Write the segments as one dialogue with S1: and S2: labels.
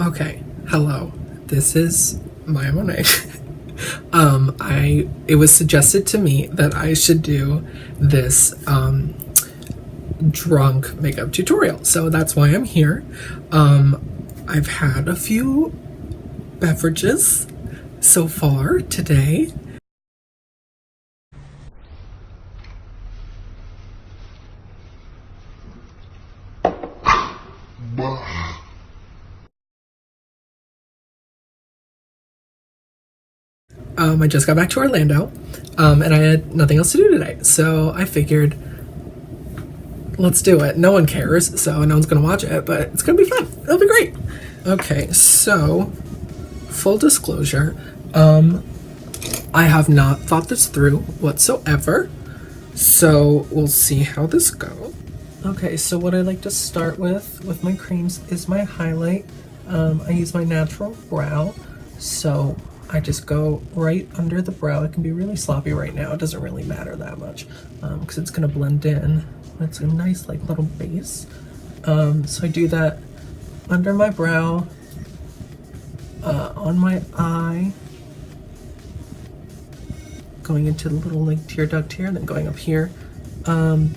S1: Okay, hello. This is my Monet. It was suggested to me that I should do this drunk makeup tutorial, so that's why I'm here. I've had a few beverages so far today. I just got back to Orlando, and I had nothing else to do today, so I figured, let's do it. No one cares, so no one's gonna watch it, but it's gonna be fun. It'll be great. Okay, so full disclosure, I have not thought this through whatsoever, so we'll see how this goes. Okay, so what I like to start with my creams is my highlight. I use my natural brow, so I just go right under the brow. It can be really sloppy right now. It doesn't really matter that much because it's gonna blend in. It's a nice like little base. So I do that under my brow, on my eye, going into the little like tear duct here, and then going up here, and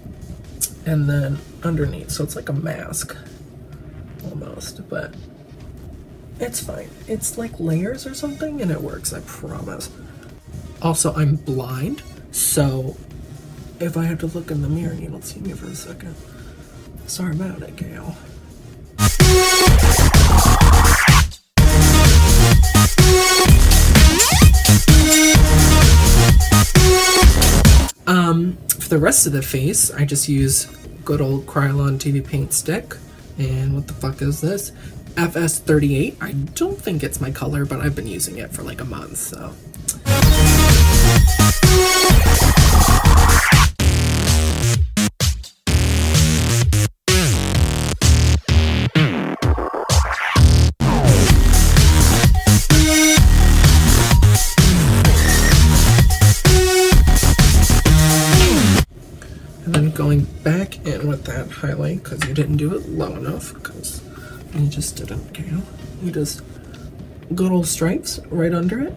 S1: then underneath. So it's like a mask almost, but it's fine. It's like layers or something, and it works, I promise. Also, I'm blind, so if I have to look in the mirror and you don't see me for a second, sorry about it, Gail. For the rest of the face, I just use good old Krylon TV paint stick. And what the fuck is this? FS38. I don't think it's my color, but I've been using it for like a month, so. And then going back in with that highlight, because you didn't do it low enough, because you just didn't, Gail. You just good old stripes right under it.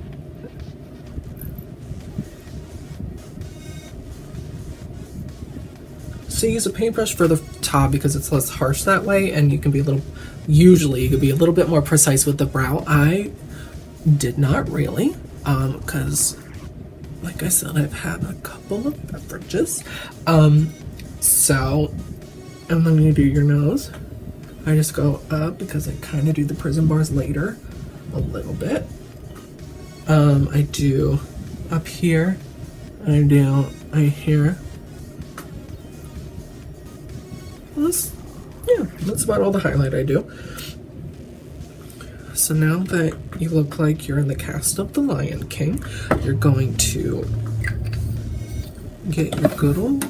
S1: So use a paintbrush for the top because it's less harsh that way, and you can be a little, usually you could be a little bit more precise with the brow. I did not really, because like I said, I've had a couple of beverages. So, and then you do your nose. I just go up because I kind of do the prison bars later a little bit. I do up here. I do right here. That's about all the highlight I do. So now that you look like you're in the cast of The Lion King, you're going to get your good old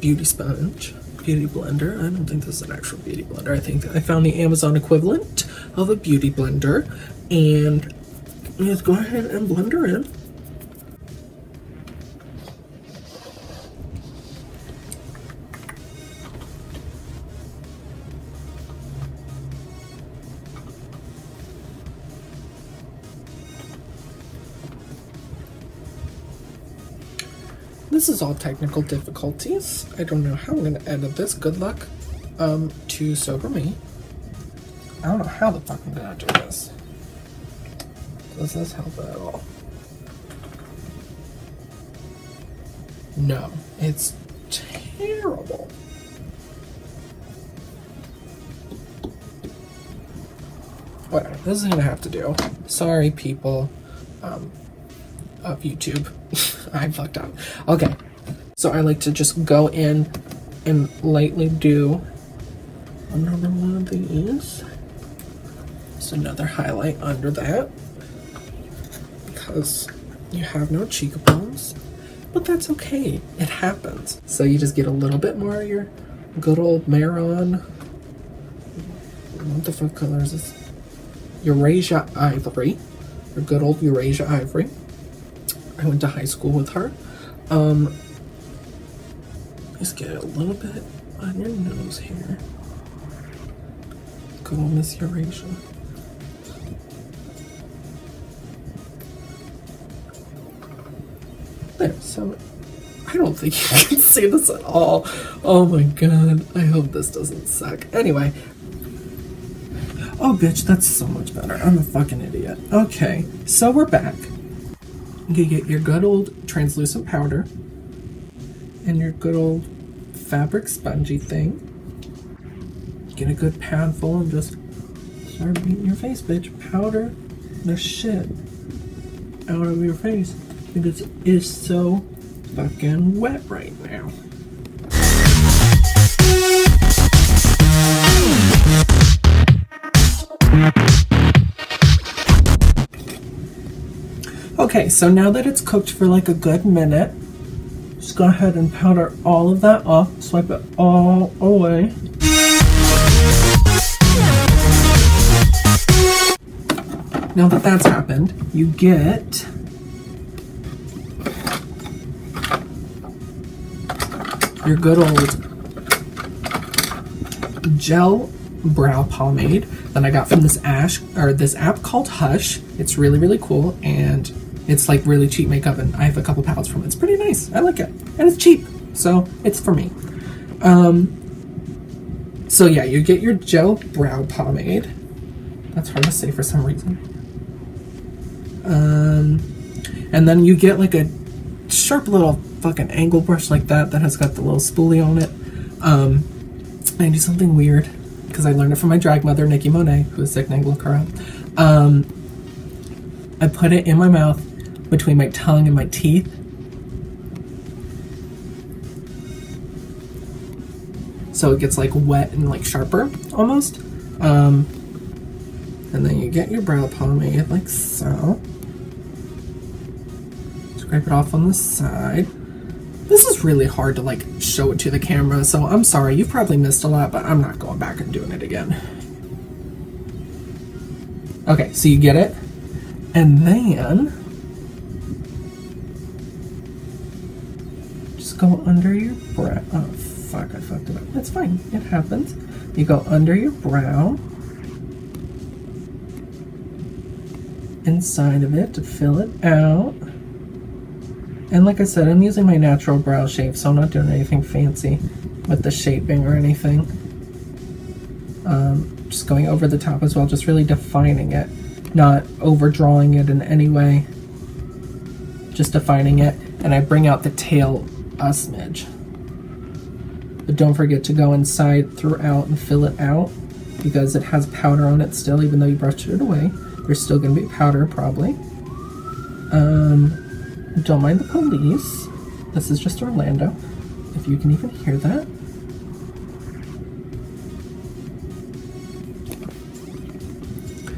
S1: beauty sponge, beauty blender. I don't think this is an actual beauty blender. I think I found the Amazon equivalent of a beauty blender, and just go ahead and blend her in. This is all technical difficulties. I don't know how I'm gonna edit this. Good luck to sober me. I don't know how the fuck I'm gonna do this. Does this help at all? No, it's terrible. Whatever, this is gonna have to do. Sorry, people of YouTube. I fucked up. Okay, so I like to just go in and lightly do another one of these. Just another highlight under that because you have no cheekbones, but that's okay. It happens. So you just get a little bit more of your good old Maron. What the fuck color is this? Eurasia Ivory. Your good old Eurasia Ivory. I went to high school with her. Just get a little bit on your nose here. go, Miss Eurasia. There, so I don't think you can see this at all. Oh my god, I hope this doesn't suck. Anyway. Oh bitch, that's so much better. I'm a fucking idiot. Okay, so we're back. You get your good old translucent powder and your good old fabric spongy thing. Get a good pad full and just start beating your face, bitch. Powder the shit out of your face because it is so fucking wet right now. Okay, so now that it's cooked for like a good minute, just go ahead and powder all of that off, swipe it all away. Now that that's happened, you get your good old gel brow pomade that I got from this app called Hush. It's really, really cool, and it's like really cheap makeup, and I have a couple palettes from it. It's pretty nice. I like it, and it's cheap, so it's for me. So yeah, you get your gel brow pomade. That's hard to say for some reason. And then you get like a sharp little fucking angle brush like that has got the little spoolie on it. I do something weird because I learned it from my drag mother, Nikki Monet, who is sick and look her up. I put it in my mouth between my tongue and my teeth. So it gets like wet and like sharper almost. And then you get your brow pomade like so. Scrape it off on the side. This is really hard to like show it to the camera, so I'm sorry, you've probably missed a lot, but I'm not going back and doing it again. Okay, so you get it, and then just go under your brow. Oh fuck, I fucked it up. That's fine, it happens. You go under your brow, inside of it to fill it out. And like I said, I'm using my natural brow shape, so I'm not doing anything fancy with the shaping or anything. Just going over the top as well, just really defining it, not overdrawing it in any way. Just defining it, and I bring out the tail a smidge. But don't forget to go inside throughout and fill it out, because it has powder on it still, even though you brushed it away. There's still going to be powder, probably. Don't mind the police. This is just Orlando, if you can even hear that.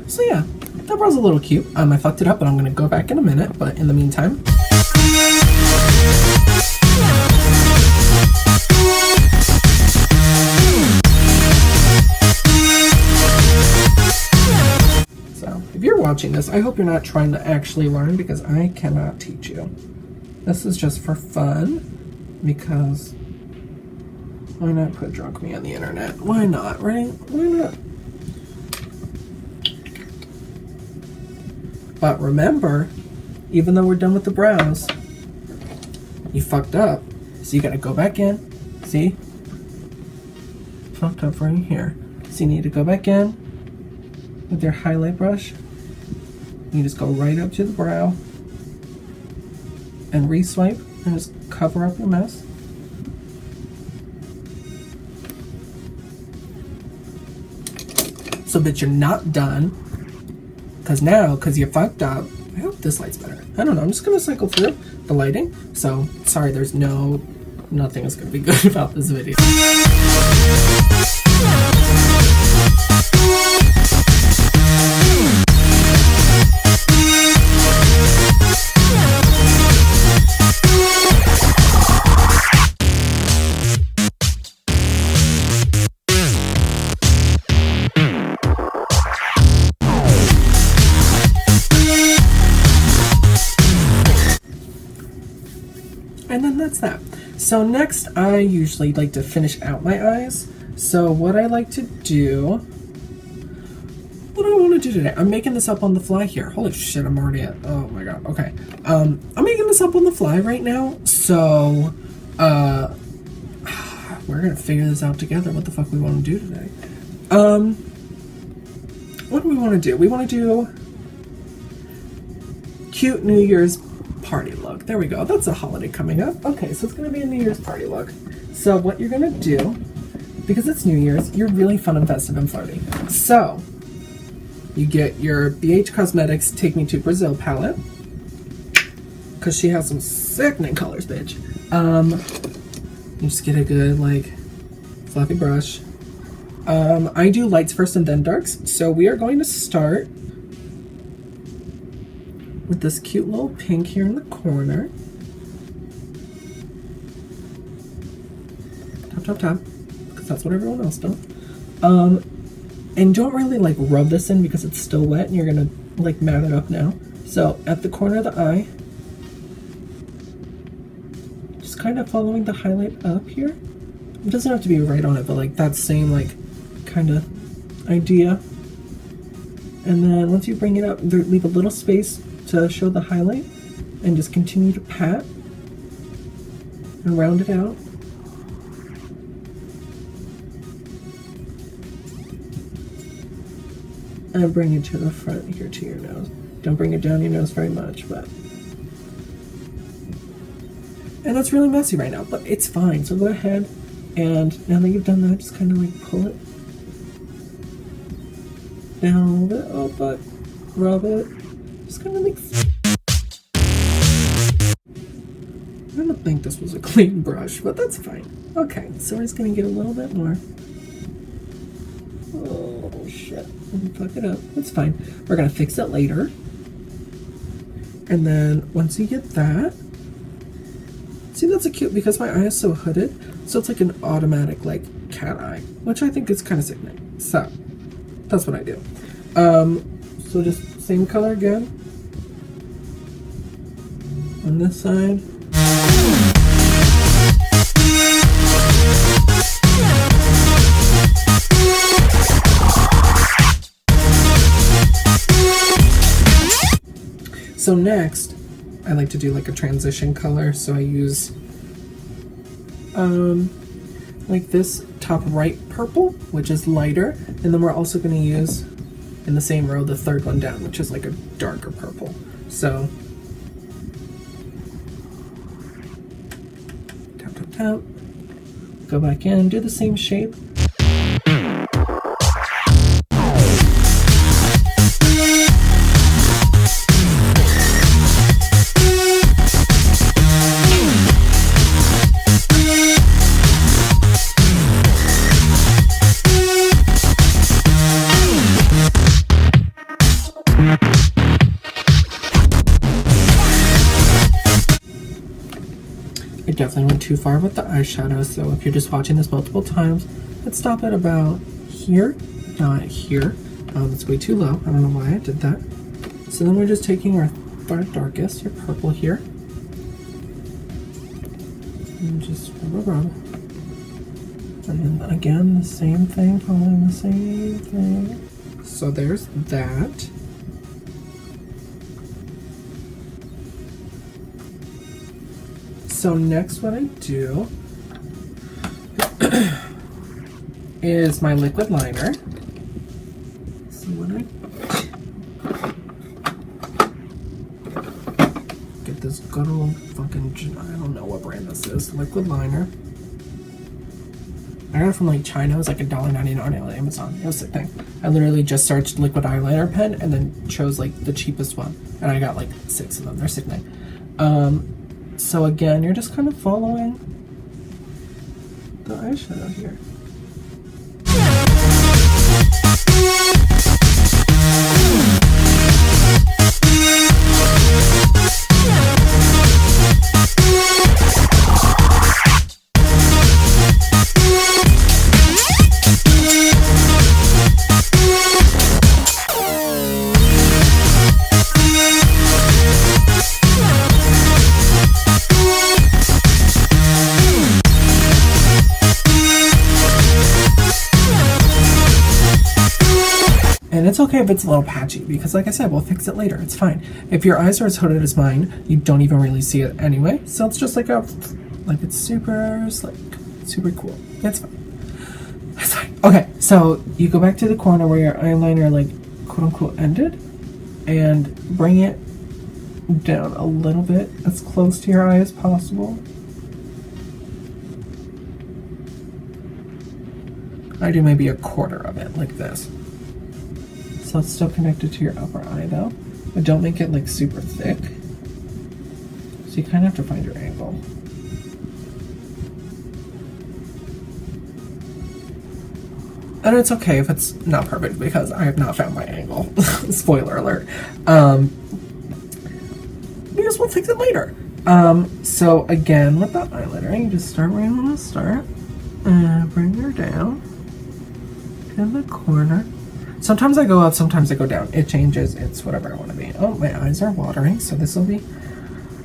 S1: So yeah, that brow's a little cute. I fucked it up, but I'm gonna go back in a minute, but in the meantime. If you're watching this, I hope you're not trying to actually learn, because I cannot teach you. This is just for fun, because why not put drunk me on the internet? Why not, right? Why not? But remember, even though we're done with the brows, you fucked up. So you gotta go back in. See? Fucked up right here. So you need to go back in with your highlight brush. You just go right up to the brow and re-swipe and just cover up your mess. So that you're not done, because you fucked up. I hope this light's better. I don't know, I'm just gonna cycle through the lighting. So sorry, there's nothing is gonna be good about this video. And then that's that. So next, I usually like to finish out my eyes. So what I like to do what do I want to do today? I'm making this up on the fly here. Holy shit, I'm already at, oh my god, okay. I'm making this up on the fly right now, so, we're gonna figure this out together, what the fuck we want to do today. What do we want to do? We want to do cute New Year's party look. There we go. That's a holiday coming up. Okay, so it's going to be a New Year's party look. So what you're going to do, because it's New Year's, you're really fun and festive and flirty. So you get your BH Cosmetics Take Me to Brazil palette, because she has some sickening colors, bitch. You just get a good, like, fluffy brush. I do lights first and then darks. So we are going to start with this cute little pink here in the corner. Tap, tap, tap, because that's what everyone else does. And don't really like rub this in because it's still wet and you're gonna like mat it up now. So at the corner of the eye, just kind of following the highlight up here. It doesn't have to be right on it, but like that same like kind of idea. And then once you bring it up, leave a little space to show the highlight and just continue to pat and round it out. And bring it to the front here to your nose. Don't bring it down your nose very much, but... And that's really messy right now, but it's fine. So go ahead and now that you've done that, just kind of like pull it down a little bit. Oh, but rub it. Just kind of like... I don't think this was a clean brush, but that's fine. Okay, so we're just gonna get a little bit more. Oh shit, fuck it up. That's fine. We're gonna fix it later. And then once you get that, see that's a cute, because my eye is so hooded, so it's like an automatic like cat eye, which I think is kind of sickening. So that's what I do. So just same color again on this side. So next, I like to do like a transition color. So I use like this top right purple, which is lighter. And then we're also going to use in the same row the third one down, which is like a darker purple. So tap, tap, tap. Go back in, do the same shape. I definitely went too far with the eyeshadow, so if you're just watching this multiple times, let's stop at about here, not here. It's way too low. I don't know why I did that. So then we're just taking our darkest, your purple here, and just rub. And then again, the same thing, following the same thing. So there's that. So next what I do is my liquid liner. So when I get this good old fucking, I don't know what brand this is, liquid liner. I got it from like China. It was like $1.99 on Amazon. It was a thing. I literally just searched liquid eyeliner pen and then chose like the cheapest one. And I got like 6 of them. They're sickening. So again, you're just kind of following the eyeshadow here. And it's okay if it's a little patchy, because like I said, we'll fix it later. It's fine. If your eyes are as hooded as mine, you don't even really see it anyway. So it's just like it's super slick, super cool. It's fine. It's fine. Okay, so you go back to the corner where your eyeliner, like, quote unquote ended, and bring it down a little bit, as close to your eye as possible. I do maybe a quarter of it, like this. So it's still connected to your upper eye though, but don't make it like super thick. So you kind of have to find your angle. And it's okay if it's not perfect, because I have not found my angle. Spoiler alert. Because we'll fix it later. So again, with the eyeliner, you just start where you want to start. Bring her down to the corner. Sometimes I go up, sometimes I go down. It changes. It's whatever I want to be. Oh, my eyes are watering, so this will be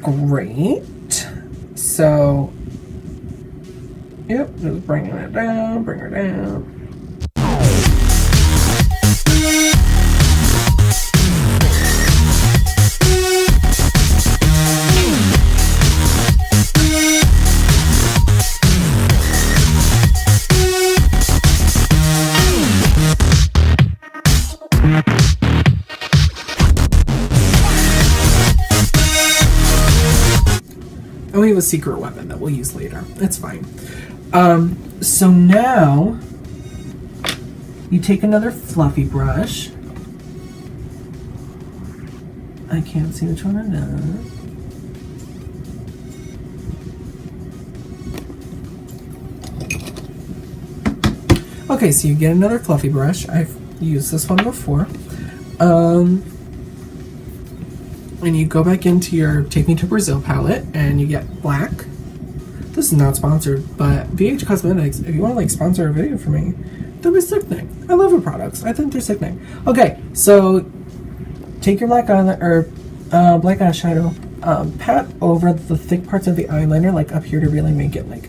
S1: great. So, yep, just bringing it down, bring her down. And we have a secret weapon that we'll use later. It's fine. So now you take another fluffy brush. I can't see which one it is. Okay, so you get another fluffy brush. I've used this one before. And you go back into your Take Me to Brazil palette and you get black. This is not sponsored, but VH Cosmetics, if you want to like sponsor a video for me, that'd be sickening. I love your products. I think they're sickening. Okay, so take your black eyeliner or black eyeshadow, pat over the thick parts of the eyeliner, like up here, to really make it like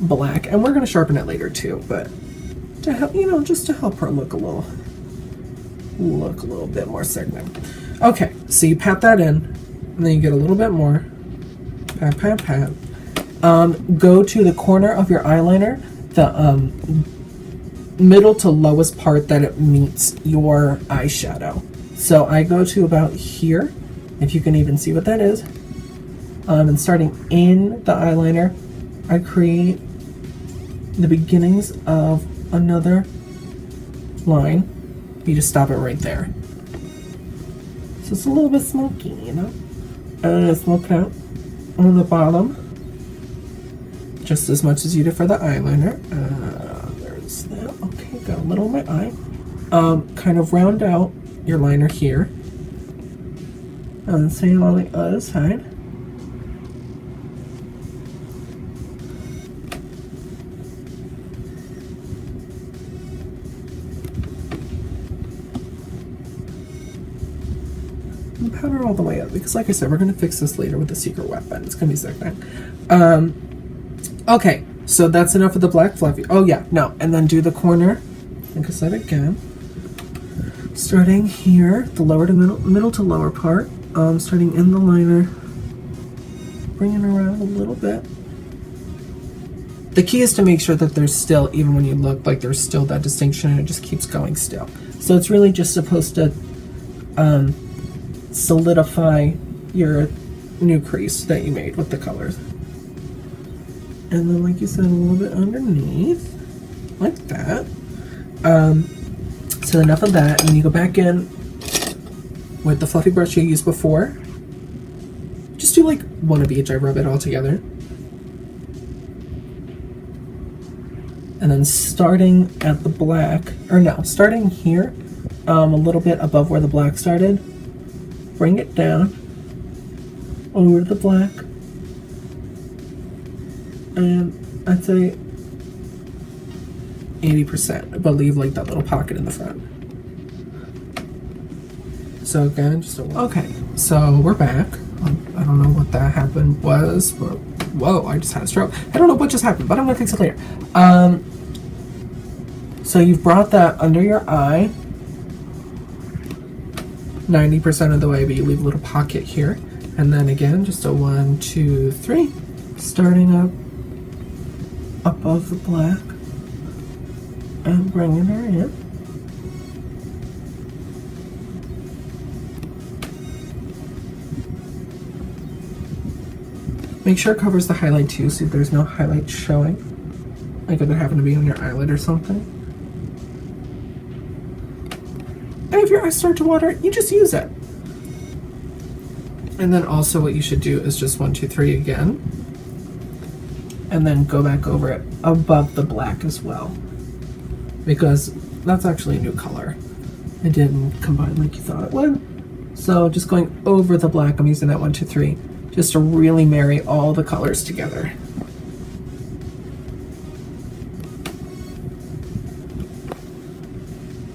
S1: black. And we're gonna sharpen it later too, but to help, you know, just to help her look a little bit more sickening. Okay, so you pat that in, and then you get a little bit more. Pat, pat, pat. Go to the corner of your eyeliner, the middle to lowest part that it meets your eyeshadow. So I go to about here, if you can even see what that is. And starting in the eyeliner, I create the beginnings of another line. You just stop it right there. So it's a little bit smoky, you know? And smoke it out on the bottom, just as much as you did for the eyeliner. There's that. Okay, got a little on my eye. Kind of round out your liner here. And same on the other side. Powder all the way up, because like I said, we're going to fix this later with the secret weapon. It's going to be sickening. Okay, so that's enough of the black fluffy. Oh yeah, no, and then do the corner, like I said again, starting here, the lower to middle to lower part, starting in the liner, bringing around a little bit. The key is to make sure that there's still, even when you look, like there's still that distinction, and it just keeps going still. So it's really just supposed to solidify your new crease that you made with the colors. And then, like you said, a little bit underneath, like that. So enough of that, and then you go back in with the fluffy brush you used before. Just do like one of each. I rub it all together. And then starting at the black, or no, starting here, a little bit above where the black started, bring it down over the black, and I'd say 80%, but leave like that little pocket in the front. So again, just okay, so we're back. I don't know what that happened was, but whoa, I just had a stroke. I don't know what just happened, but I'm gonna fix it later. So you've brought that under your eye, 90% of the way, but you leave a little pocket here. And then again, just a 1, 2, 3, starting up above the black and bringing her in. Make sure it covers the highlight too, so there's no highlight showing. Like if it happened to be on your eyelid or something. And if your eyes start to water, you just use it. And then also what you should do is just 1, 2, 3 again. And then go back over it above the black as well. Because that's actually a new color. It didn't combine like you thought it would. So just going over the black, I'm using that 1, 2, 3. Just to really marry all the colors together.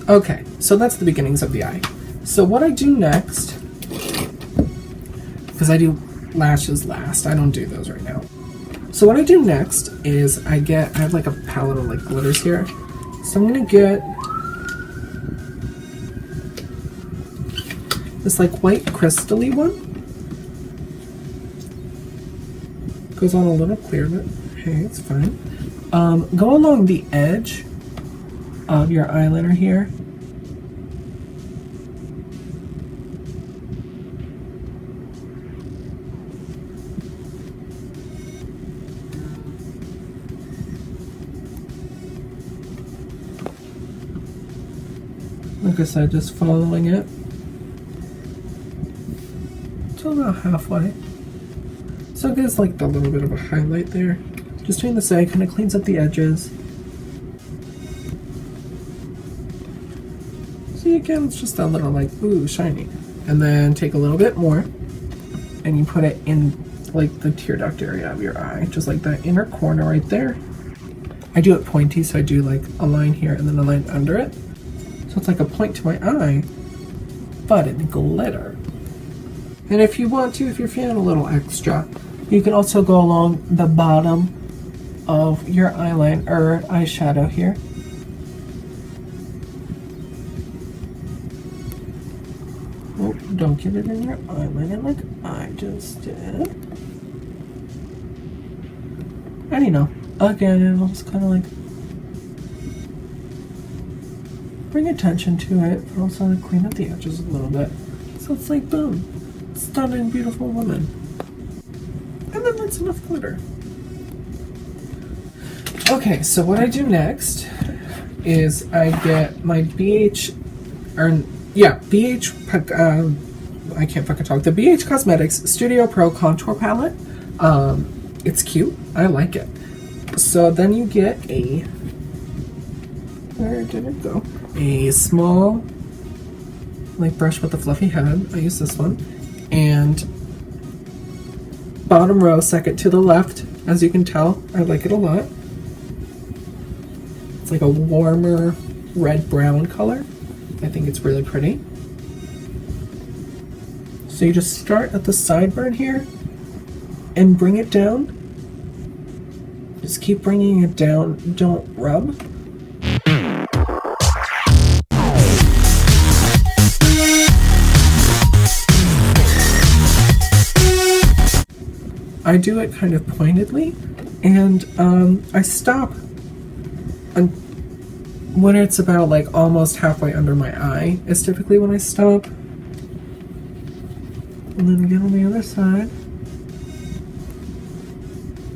S1: Okay, so that's the beginnings of the eye. So what I do next, because I do lashes last, I don't do those right now. So what I do next is I have like a palette of like glitters here. So I'm gonna get this like white crystally one. Goes on a little clear, but hey, it's fine. Go along the edge of your eyeliner here. Like I said, just following it till about halfway. So it gives like the little bit of a highlight there. Just doing the side, kind of cleans up the edges. See, again, it's just that little like, ooh, shiny. And then take a little bit more and you put it in like the tear duct area of your eye, just like that inner corner right there. I do it pointy, so I do like a line here and then a line under it. So it's like a point to my eye, but in glitter. And if you want to, if you're feeling a little extra, you can also go along the bottom of your eyeliner or eyeshadow here. Oh, don't get it in your eyeliner like I just did. And you know, again, it'll just kind of like bring attention to it, but also like clean up the edges a little bit. So it's like, boom, stunning, beautiful woman. And then that's enough glitter. Okay, so what I do next is I get my BH, I can't fucking talk. The BH Cosmetics Studio Pro Contour Palette. It's cute. I like it. So then you get where did it go? A small, like, brush with a fluffy head. I use this one. And bottom row, second to the left. As you can tell, I like it a lot. It's like a warmer red-brown color. I think it's really pretty. So you just start at the sideburn here and bring it down. Just keep bringing it down. Don't rub. I do it kind of pointedly, and I stop when it's about like almost halfway under my eye is typically when I stop. And then again on the other side,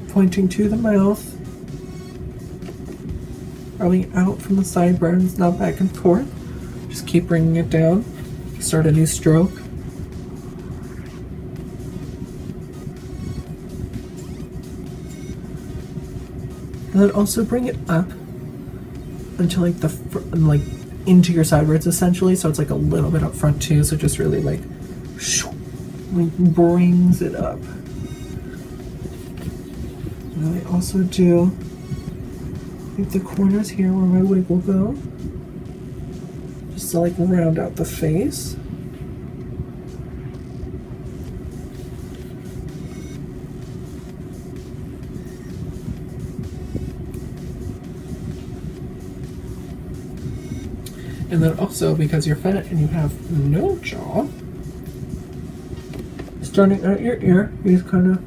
S1: pointing to the mouth, rubbing out from the sideburns, not back and forth. Just keep bringing it down. Start a new stroke. And then also bring it up until like like into your sideburns essentially, so it's like a little bit up front too. So just really like brings it up. And I also do like the corners here where my wig will go, just to like round out the face. And And then also, because you're fat and you have no jaw, starting at your ear, you just kind of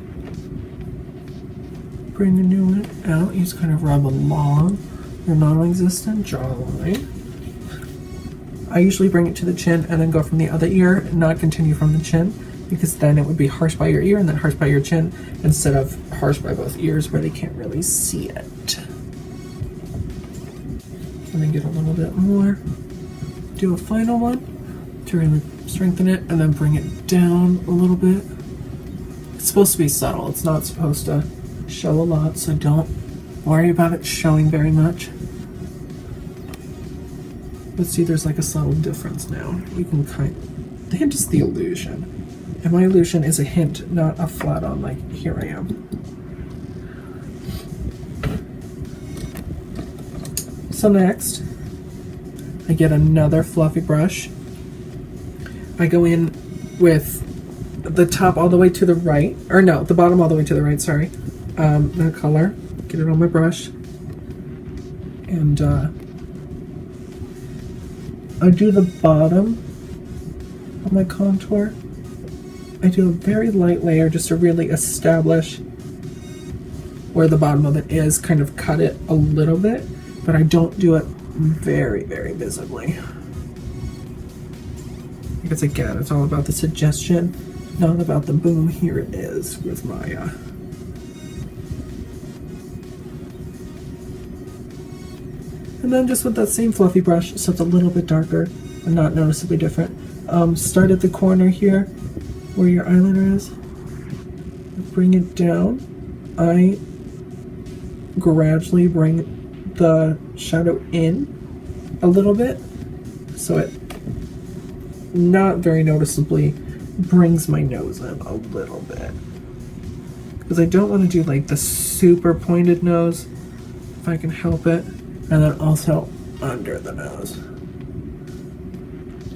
S1: bring a new one out. You just kind of rub along your non-existent jawline. I usually bring it to the chin and then go from the other ear, not continue from the chin, because then it would be harsh by your ear and then harsh by your chin, instead of harsh by both ears where they can't really see it. And then get a little bit more. Do a final one to really strengthen it, and then bring it down a little bit. It's supposed to be subtle. It's not supposed to show a lot, so don't worry about it showing very much. But see, there's like a subtle difference now. You can the hint is the illusion. And my illusion is a hint, not a flat on, like, here I am. So next, I get another fluffy brush. I go in with the top all the way to the right, or no, the bottom all the way to the right, sorry. That color, get it on my brush. And I do the bottom of my contour. I do a very light layer just to really establish where the bottom of it is, kind of cut it a little bit, but I don't do it very, very visibly. Because again, it's all about the suggestion, not about the boom. Here it is with my and then just with that same fluffy brush, so it's a little bit darker and not noticeably different. Start at the corner here where your eyeliner is. Bring it down. I gradually bring the shadow in a little bit, so it not very noticeably brings my nose in a little bit. Because I don't want to do like the super pointed nose, if I can help it. And then also under the nose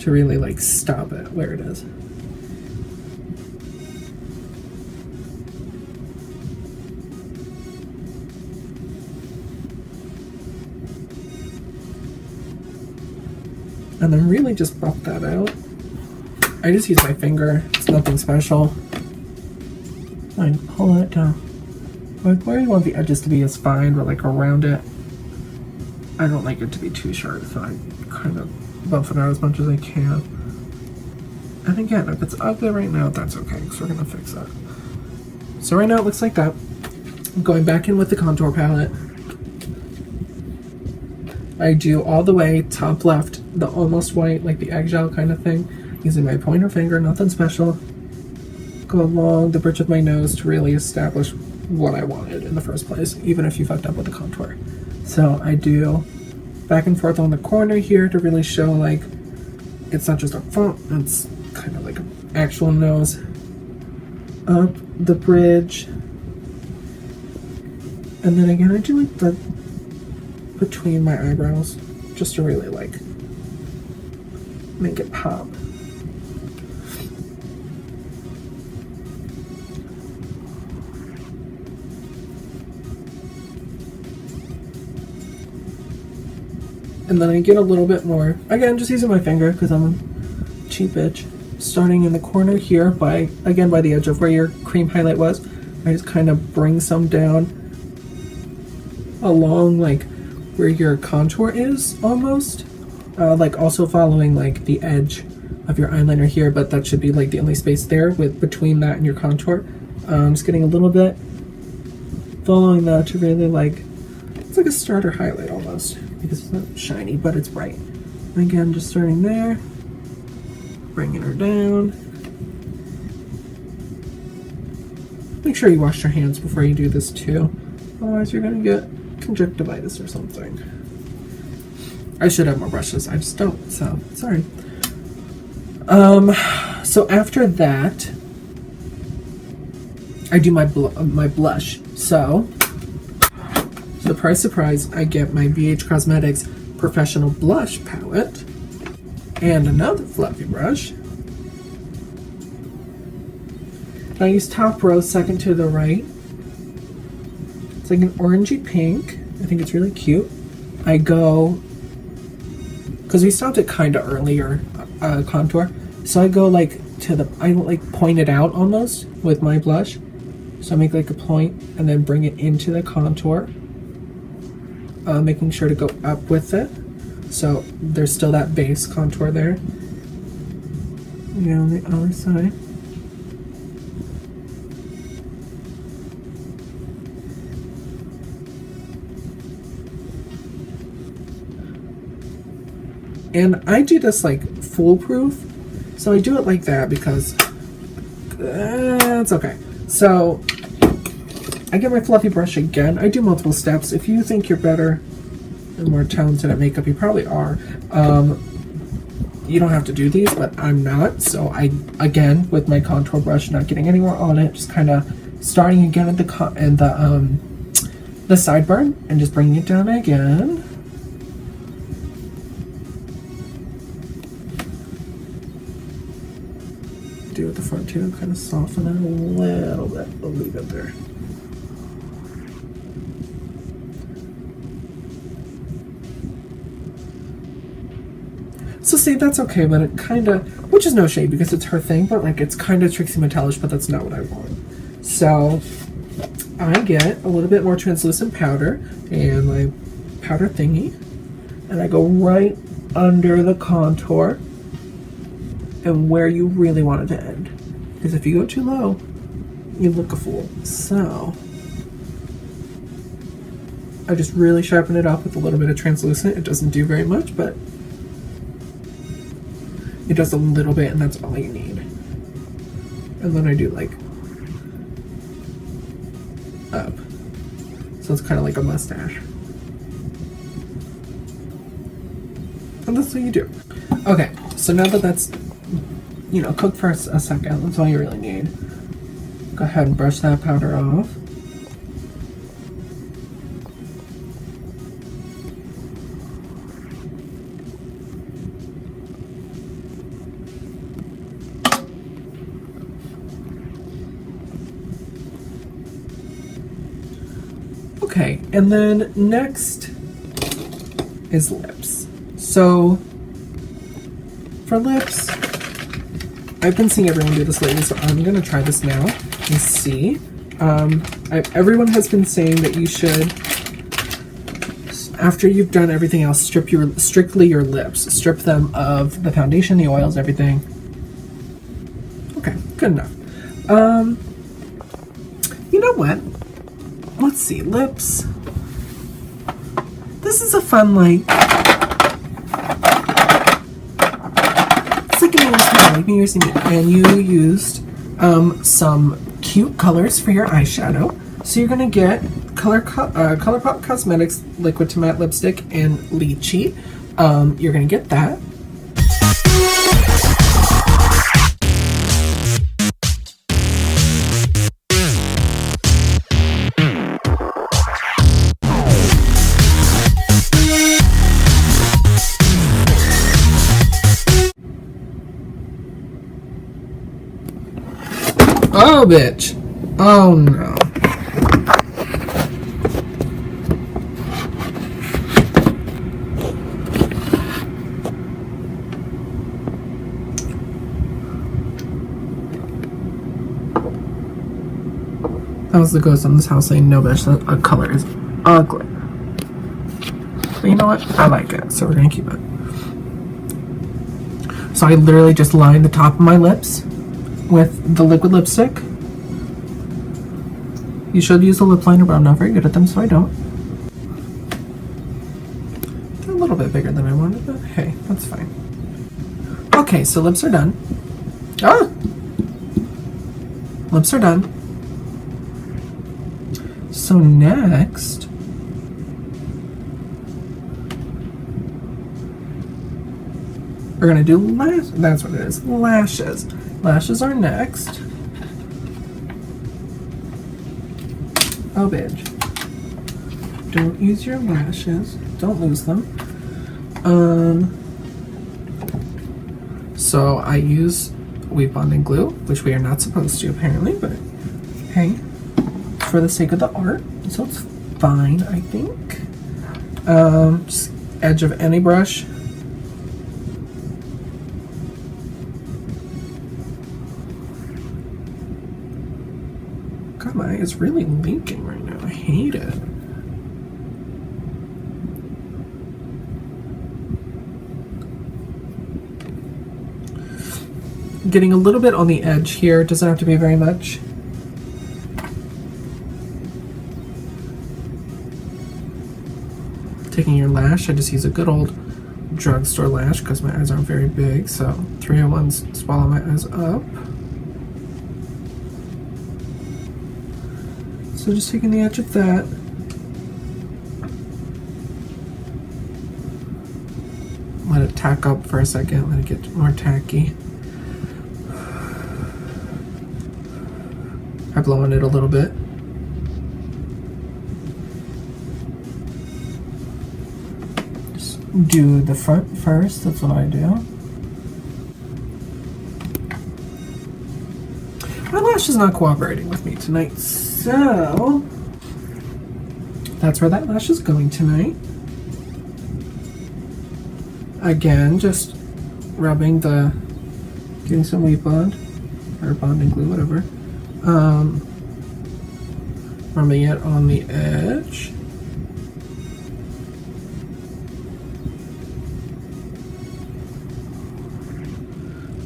S1: to really like stop it where it is. And then really just buff that out. I just use my finger, it's nothing special. I pull it down. Like where you want the edges to be is fine, but like around it, I don't like it to be too sharp, so I kind of buff it out as much as I can. And again, if it's ugly right now, that's okay, because we're going to fix that. So right now it looks like that. I'm going back in with the contour palette. I do all the way top left, the almost white, like the eggshell kind of thing, using my pointer finger, nothing special. Go along the bridge of my nose to really establish what I wanted in the first place, even if you fucked up with the contour. So I do back and forth on the corner here to really show like it's not just a font, it's kind of like an actual nose. Up the bridge. And then again, I do like the between my eyebrows just to really like make it pop. And then I get a little bit more, again, just using my finger because I'm a cheap bitch. Starting in the corner here by the edge of where your cream highlight was, I just kind of bring some down along like where your contour is almost. Like also following like the edge of your eyeliner here, but that should be like the only space there with between that and your contour. Just getting a little bit, following that to really like, it's like a starter highlight almost. Because it's not shiny, but it's bright. And again, just starting there, bringing her down. Make sure you wash your hands before you do this too, otherwise you're gonna get conjunctivitis or something. I should have more brushes, I just don't, so sorry. So after that, I do my blush. So surprise, surprise, I get my BH Cosmetics Professional Blush Palette and another fluffy brush. I use top row, second to the right. It's like an orangey pink. I think it's really cute. I go because we stopped it kind of earlier, contour. So I go like I like point it out almost with my blush. So I make like a point and then bring it into the contour, making sure to go up with it. So there's still that base contour there. Yeah, on the other side. And I do this like foolproof. So I do it like that because it's okay. So I get my fluffy brush again. I do multiple steps. If you think you're better and more talented at makeup, you probably are. You don't have to do these, but I'm not. So I, again, with my contour brush, not getting anywhere on it, just kind of starting again at the sideburn and just bringing it down again. Do at the front too, kind of soften it a little bit. I'll leave it there. So see, that's okay, but it kind of, which is no shade because it's her thing, but like it's kind of tricksy metallic, but that's not what I want. So I get a little bit more translucent powder and my powder thingy, and I go right under the contour and where you really want it to end. Because if you go too low, you look a fool. So I just really sharpen it up with a little bit of translucent. It doesn't do very much, but it does a little bit, and that's all you need. And then I do like up. So it's kind of like a mustache. And that's what you do. Okay, so now that that's, you know, cooked for a second, that's all you really need. Go ahead and brush that powder off. Okay, and then next is lips. So for lips, I've been seeing everyone do this lately, so I'm gonna try this now and see. Everyone has been saying that you should, after you've done everything else, strictly your lips. Strip them of the foundation, the oils, everything. Okay, good enough. You know what? Let's see, lips. This is a fun, like, it's like a New Year's Eve, and you used some cute colors for your eyeshadow. So you're gonna get ColourPop Cosmetics Liquid to Matte Lipstick and Lychee. You're gonna get that. Oh, bitch. Oh, no. That was the ghost in this house saying, no, bitch, that color is ugly. But you know what? I like it, so we're going to keep it. So I literally just lined the top of my lips with the liquid lipstick. You should use a lip liner, but I'm not very good at them, so I don't. They're a little bit bigger than I wanted, but hey, that's fine. Okay, so lips are done. Ah! Lips are done. So next, we're gonna do lashes. That's what it is. Lashes. Lashes are next. Oh, bitch. Don't use your lashes. Don't lose them. So I use weave bonding glue, which we are not supposed to apparently, but hey, for the sake of the art, so it's fine, I think. Just edge of any brush. God, my eye is really leaking right now. I hate it. Getting a little bit on the edge here. Doesn't have to be very much. Taking your lash, I just use a good old drugstore lash because my eyes aren't very big. So 301s swallow my eyes up. So just taking the edge of that. Let it tack up for a second, let it get more tacky. I blow on it a little bit. Just do the front first, that's what I do. My lash is not cooperating with me tonight, so that's where that lash is going tonight. Again, just rubbing getting some wheat bond, or bonding glue, whatever. Rubbing it on the edge.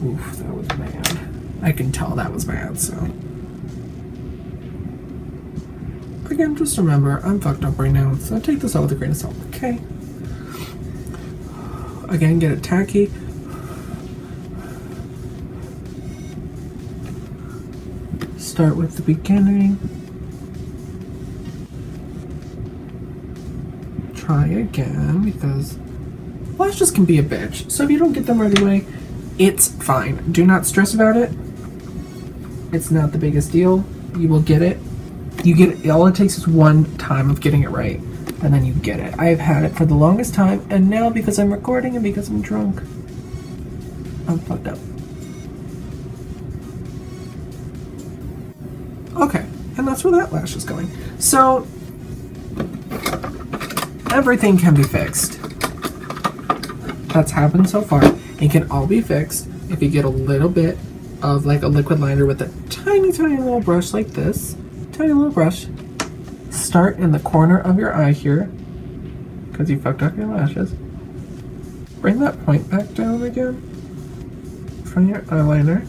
S1: Oof, that was bad. I can tell that was bad, so. Again, just remember, I'm fucked up right now, so take this out with a grain of salt, okay? Again, get it tacky. Start with the beginning. Try again, because lashes can be a bitch. So if you don't get them right away, it's fine. Do not stress about it. It's not the biggest deal. You will get it. You get it. All it takes is one time of getting it right, and then you get it. I have had it for the longest time, and now because I'm recording and because I'm drunk, I'm fucked up. Okay, and that's where that lash is going. So everything can be fixed. That's happened so far. It can all be fixed if you get a little bit of like a liquid liner with a tiny, tiny little brush like this. Tiny little brush. Start in the corner of your eye here, because you fucked up your lashes. Bring that point back down again from your eyeliner.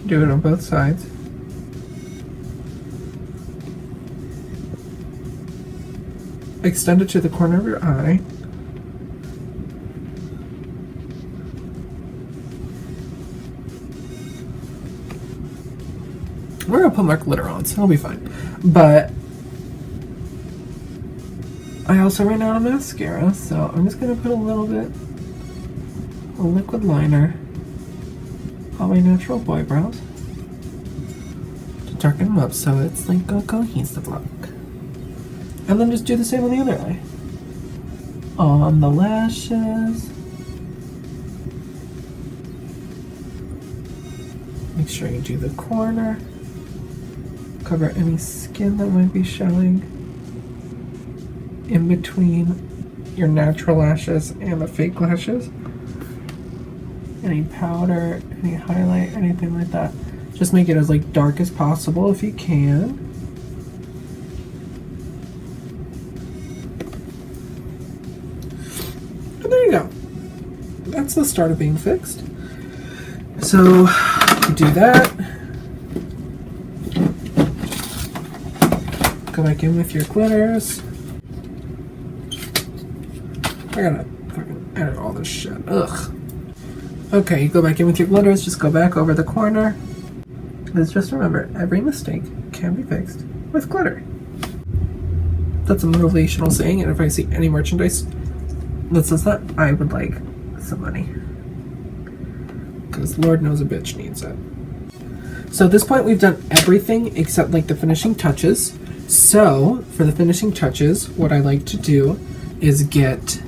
S1: Do it on both sides. Extend it to the corner of your eye. We're gonna put more glitter on, so it'll be fine. But I also ran out of mascara, so I'm just gonna put a little bit of liquid liner on my natural boy brows to darken them up so it's like a cohesive look. And then just do the same on the other eye. On the lashes. Make sure you do the corner. Cover any skin that might be showing in between your natural lashes and the fake lashes. Any powder, any highlight, anything like that. Just make it as like dark as possible if you can. And there you go. That's the start of being fixed. So you do that. Go back in with your glitters. I gotta fucking edit all this shit. Ugh. Okay, you go back in with your glitters, just go back over the corner. Let's just remember, every mistake can be fixed with glitter. That's a motivational saying, and if I see any merchandise that says that, I would like some money. Because Lord knows a bitch needs it. So at this point, we've done everything except like the finishing touches. So, for the finishing touches, what I like to do is get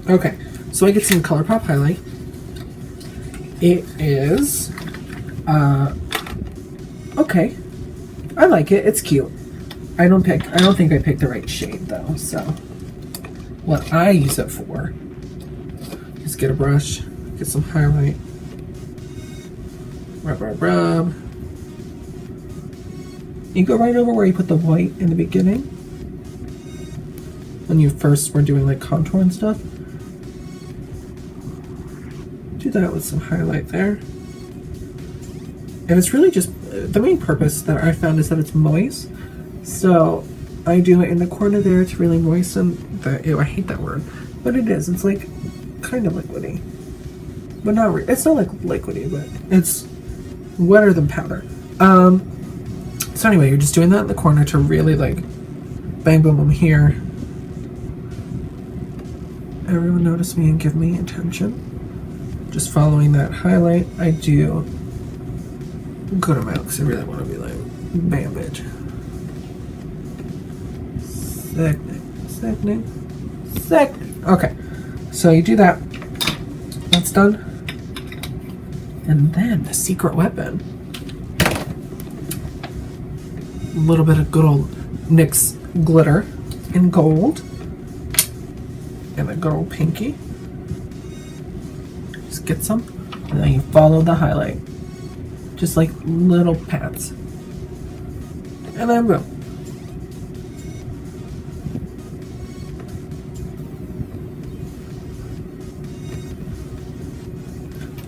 S1: okay, so I get some ColourPop highlight. It is, okay, I like it, it's cute. I don't think I picked the right shade though. So what I use it for is get a brush, get some highlight, rub. You go right over where you put the white in the beginning when you first were doing like contour and stuff. Do that with some highlight there. And it's really just, the main purpose that I found is that it's moist. So I do it in the corner there to really moisten the, ew, I hate that word. But it is, it's like kind of liquidy. But not it's not like liquidy, but it's wetter than powder. So anyway, you're just doing that in the corner to really like bang boom boom here. Everyone notice me and give me attention. Just following that highlight, I do a good amount because I really want to be like bam bitch. Sickening. Okay, so you do that. That's done. And then the secret weapon. A little bit of good old NYX glitter in gold. And a good old pinky. Just get some. And then you follow the highlight. Just like little pats. And then boom.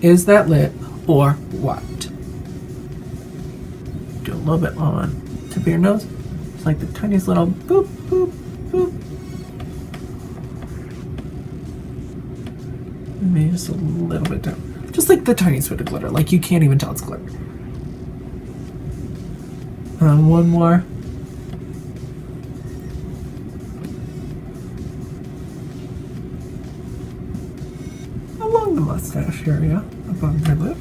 S1: Is that lit or what? Do a little bit on tip of your nose. It's like the tiniest little boop, boop, boop. And maybe just a little bit down. Just like the tiniest bit of glitter. Like you can't even tell it's glitter. And one more. Along the mustache area, above your lip.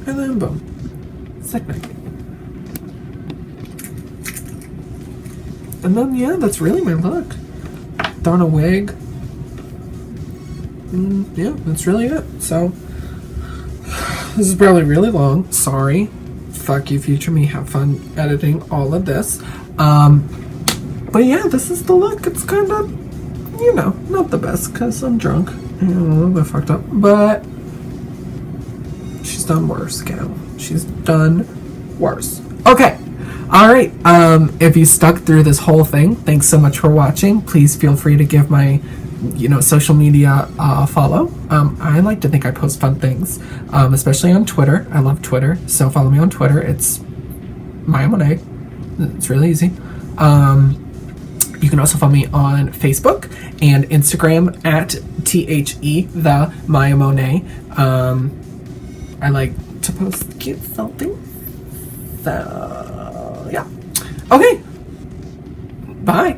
S1: And then boom. Sickening. And then, yeah, that's really my look. Throw on a wig. Yeah, that's really it. So, this is probably really long. Sorry. Fuck you, future me. Have fun editing all of this. But yeah, this is the look. It's kind of, you know, not the best because I'm drunk and a little bit fucked up. But she's done worse, Cal. She's done worse. Okay. All right. If you stuck through this whole thing, thanks so much for watching. Please feel free to give my, social media a follow. I like to think I post fun things, especially on Twitter. I love Twitter, so follow me on Twitter. It's Monet. It's really easy. You can also follow me on Facebook and Instagram at THE the Maya Monet. I like to post cute something. So yeah. Okay. Bye.